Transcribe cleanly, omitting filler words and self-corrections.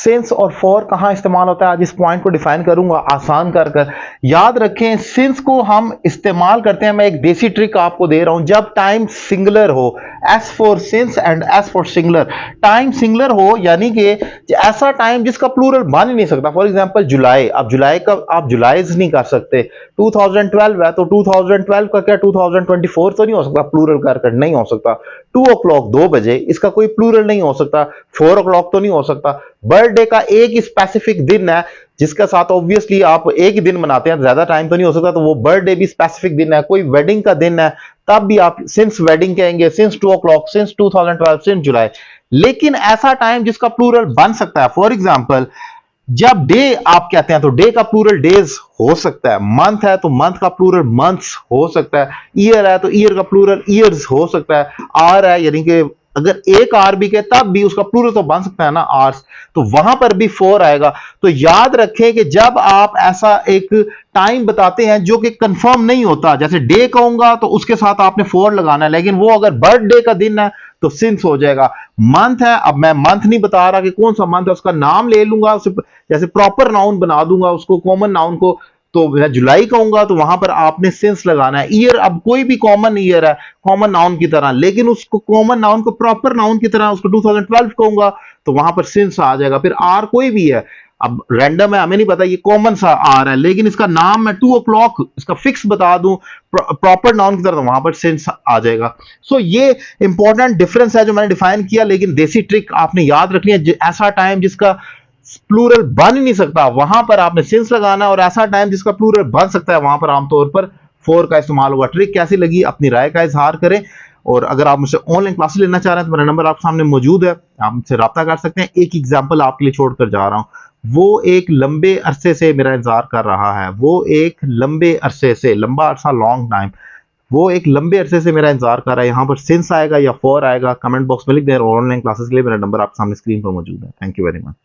Since और for कहां इस्तेमाल होता है, आज इस पॉइंट को डिफाइन करूंगा आसान कर कर। याद रखें सिंस को हम इस्तेमाल करते हैं, मैं एक देसी ट्रिक आपको दे रहा हूं, जब टाइम सिंगुलर हो, S for since and S for singular. Time singular हो यानी कि ऐसा टाइम जिसका प्लूरल बन ही नहीं सकता। फॉर एग्जांपल जुलाई, अब जुलाई का आप जुलाईज नहीं कर सकते, 2012 है तो 2012 का क्या 2024 तो नहीं हो सकता, प्लूरल कर नहीं हो सकता। 2 o'clock 2 बजे, इसका कोई प्लूरल नहीं हो सकता। 4 o'clock तो नहीं हो सकता। बर्थडे का एक स्पेसिफिक दिन है जिसके साथ ऑब्वियसली आप एक ही दिन मनाते हैं, ज्यादा टाइम तो नहीं हो सकता, तो वो बर्थडे भी स्पेसिफिक दिन है। कोई वेडिंग का दिन है तब भी आप सिंस वेडिंग कहेंगे, सिंस 2 o'clock, सिंस 2012, सिंस जुलाई। लेकिन ऐसा टाइम जिसका प्लूरल बन सकता है, फॉर एग्जाम्पल जब डे आप कहते हैं तो डे का प्लूरल डेज हो सकता है, मंथ है तो मंथ का प्लूरल मंथ्स हो सकता है, ईयर है तो ईयर का प्लूरल ईयर्स हो सकता है, आर है यानी कि अगर एक आर भी कहे तब भी उसका प्लूरल तो बन सकता है ना, आर्स, तो वहां पर भी 4 आएगा। तो याद रखें कि जब आप ऐसा एक टाइम बताते हैं जो कि कंफर्म नहीं होता, जैसे डे कहूंगा तो उसके साथ आपने 4 लगाना है, लेकिन वो अगर बर्थडे का दिन है तो सिंस हो जाएगा। मंथ है, अब मैं मंथ नहीं बता रहा कि कौन सा मंथ है, उसका नाम ले लूंगा, उसे जैसे प्रॉपर नाउन बना दूंगा उसको, कॉमन नाउन को, तो मैं जुलाई कहूंगा तो वहां पर आपने सिंस लगाना है। ईयर, अब कोई भी कॉमन ईयर है कॉमन नाउन की तरह, लेकिन उसको कॉमन नाउन को प्रॉपर नाउन की तरह उसको 2012 कहूंगा तो वहां पर सिंस आ जाएगा। फिर आर कोई भी है, अब रैंडम है, हमें नहीं पता ये कॉमन सा आर है, लेकिन इसका नाम मैं 2 o'clock इसका फिक्स बता दूं प्रॉपर नाउन की तरह, तो वहां पर सिंस आ जाएगा। सो ये इंपॉर्टेंट डिफरेंस है जो मैंने डिफाइन किया, लेकिन देसी ट्रिक आपने याद रखनी है, ऐसा टाइम जिसका प्लूरल बन ही नहीं सकता वहां पर आपने सिंस लगाना, और ऐसा टाइम जिसका प्लूरल बन सकता है वहां पर आमतौर पर 4 का इस्तेमाल होगा। ट्रिक कैसी लगी अपनी राय का इजहार करें, और अगर आप मुझसे ऑनलाइन क्लासेस लेना चाह रहे हैं तो मेरा नंबर आपके सामने मौजूद है, आप मुझसे रब्ता कर सकते हैं। एक एग्जाम्पल आपके लिए छोड़कर जा रहा हूं, वो एक लंबे अरसे से मेरा इंतजार कर रहा है, वो एक लंबे अरसे से, लंबा अरसा लॉन्ग टाइम, वो एक लंबे अरसे से मेरा इंतजार कर रहा है। यहाँ पर सिंस आएगा या 4 आएगा, कमेंट बॉक्स में लिख दें, और ऑनलाइन क्लासेस के लिए मेरा नंबर आपके सामने स्क्रीन पर मौजूद है। Thank you very much.